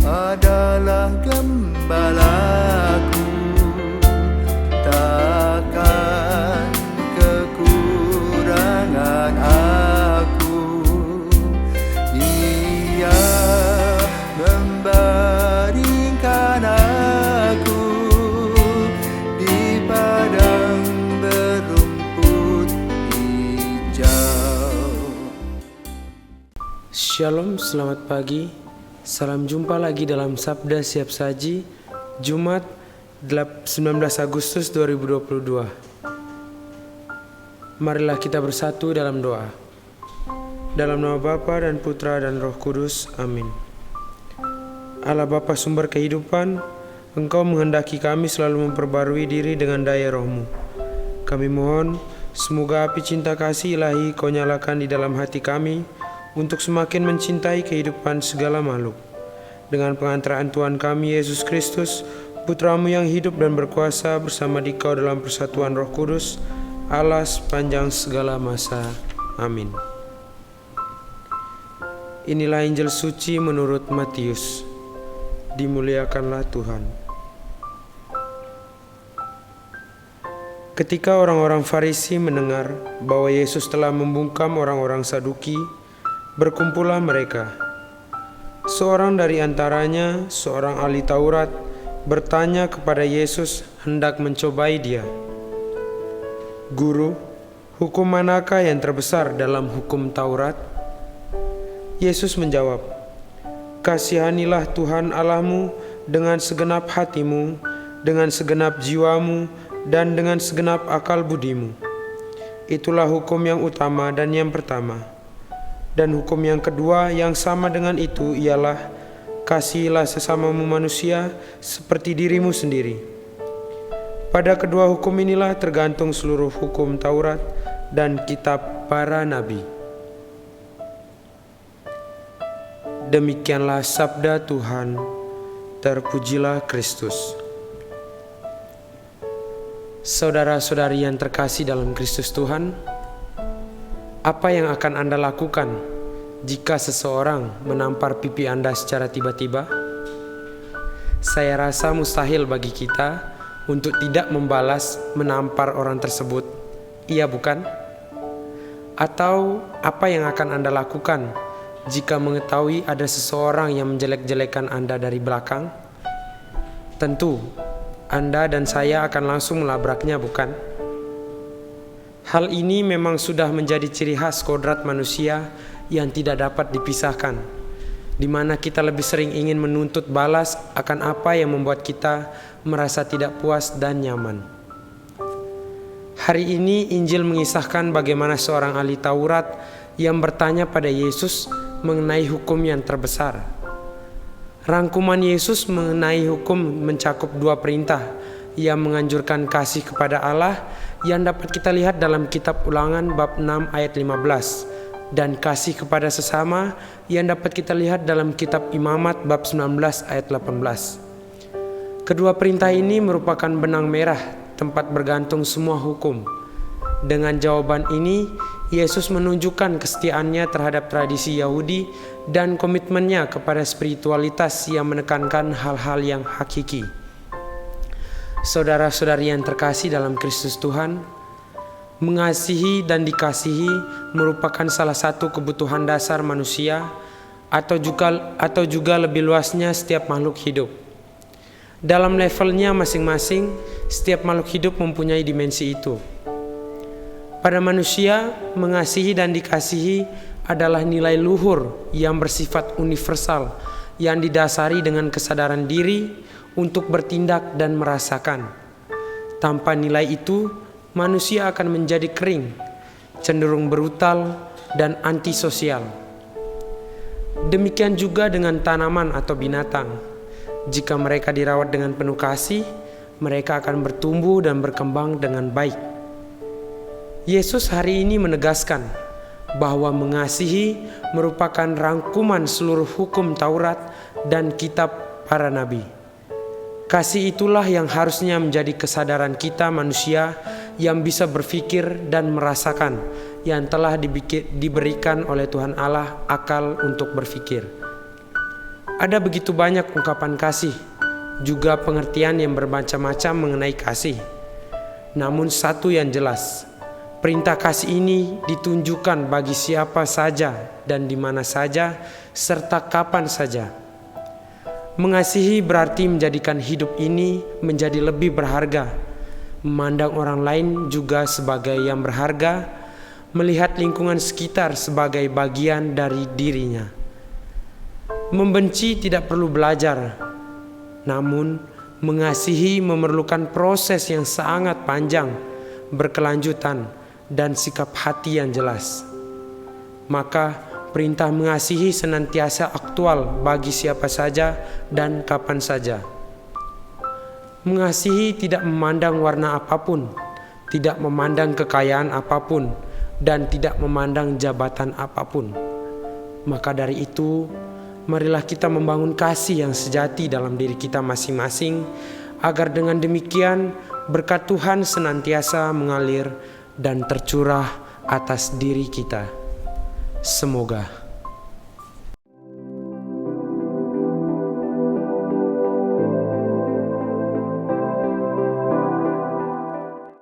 adalah gembalaku, takkan kekurangan aku. Ia membaringkan aku di padang berumput hijau. Shalom, selamat pagi. Salam jumpa lagi dalam Sabda Siap Saji, Jumat 19 Agustus 2022. Marilah kita bersatu dalam doa. Dalam nama Bapa dan Putra dan Roh Kudus, amin. Allah Bapa sumber kehidupan, Engkau menghendaki kami selalu memperbarui diri dengan daya Roh-Mu. Kami mohon, semoga api cinta kasih ilahi Kau nyalakan di dalam hati kami, untuk semakin mencintai kehidupan segala makhluk. Dengan pengantaraan Tuhan kami Yesus Kristus, Putra-Mu yang hidup dan berkuasa bersama Dikau dalam persatuan Roh Kudus, Allah sepanjang segala masa. Amin. Inilah Injil suci menurut Matius. Dimuliakanlah Tuhan. Ketika orang-orang Farisi mendengar bahwa Yesus telah membungkam orang-orang Saduki, berkumpullah mereka. Seorang dari antaranya, seorang ahli Taurat, bertanya kepada Yesus hendak mencobai Dia. "Guru, hukum manakah yang terbesar dalam hukum Taurat?" Yesus menjawab, "Kasihanilah Tuhan Allahmu dengan segenap hatimu, dengan segenap jiwamu, dan dengan segenap akal budimu. Itulah hukum yang utama dan yang pertama. Dan hukum yang kedua yang sama dengan itu ialah, kasihilah sesamamu manusia seperti dirimu sendiri. Pada kedua hukum inilah tergantung seluruh hukum Taurat dan kitab para nabi." Demikianlah sabda Tuhan. Terpujilah Kristus. Saudara-saudari yang terkasih dalam Kristus Tuhan, apa yang akan Anda lakukan jika seseorang menampar pipi Anda secara tiba-tiba? Saya rasa mustahil bagi kita untuk tidak membalas menampar orang tersebut, iya bukan? Atau apa yang akan Anda lakukan jika mengetahui ada seseorang yang menjelek-jelekan Anda dari belakang? Tentu, Anda dan saya akan langsung melabraknya, bukan? Hal ini memang sudah menjadi ciri khas kodrat manusia yang tidak dapat dipisahkan, di mana kita lebih sering ingin menuntut balas akan apa yang membuat kita merasa tidak puas dan nyaman. Hari ini Injil mengisahkan bagaimana seorang ahli Taurat yang bertanya pada Yesus mengenai hukum yang terbesar. Rangkuman Yesus mengenai hukum mencakup dua perintah yang menganjurkan kasih kepada Allah yang dapat kita lihat dalam kitab Ulangan bab 6 ayat 15, dan kasih kepada sesama yang dapat kita lihat dalam kitab Imamat bab 19 ayat 18. Kedua perintah ini merupakan benang merah tempat bergantung semua hukum. Dengan jawaban ini, Yesus menunjukkan kesetiaannya terhadap tradisi Yahudi dan komitmennya kepada spiritualitas yang menekankan hal-hal yang hakiki. Saudara-saudari yang terkasih dalam Kristus Tuhan, mengasihi dan dikasihi merupakan salah satu kebutuhan dasar manusia, atau juga lebih luasnya setiap makhluk hidup. Dalam levelnya masing-masing, setiap makhluk hidup mempunyai dimensi itu. Pada manusia, mengasihi dan dikasihi adalah nilai luhur yang bersifat universal, yang didasari dengan kesadaran diri untuk bertindak dan merasakan. Tanpa nilai itu, manusia akan menjadi kering, cenderung brutal, dan antisosial. Demikian juga dengan tanaman atau binatang. Jika mereka dirawat dengan penuh kasih, mereka akan bertumbuh dan berkembang dengan baik. Yesus hari ini menegaskan bahwa mengasihi merupakan rangkuman seluruh hukum Taurat dan kitab para nabi. Kasih itulah yang harusnya menjadi kesadaran kita manusia yang bisa berpikir dan merasakan, yang telah diberikan oleh Tuhan Allah akal untuk berpikir. Ada begitu banyak ungkapan kasih, juga pengertian yang bermacam-macam mengenai kasih. Namun satu yang jelas, perintah kasih ini ditunjukkan bagi siapa saja dan di mana saja serta kapan saja. Mengasihi berarti menjadikan hidup ini menjadi lebih berharga, memandang orang lain juga sebagai yang berharga, melihat lingkungan sekitar sebagai bagian dari dirinya. Membenci tidak perlu belajar, namun mengasihi memerlukan proses yang sangat panjang, berkelanjutan, dan sikap hati yang jelas. Maka perintah mengasihi senantiasa aktual bagi siapa saja dan kapan saja. Mengasihi tidak memandang warna apapun, tidak memandang kekayaan apapun, dan tidak memandang jabatan apapun. Maka dari itu, marilah kita membangun kasih yang sejati dalam diri kita masing-masing, agar dengan demikian berkat Tuhan senantiasa mengalir dan tercurah atas diri kita. Semoga.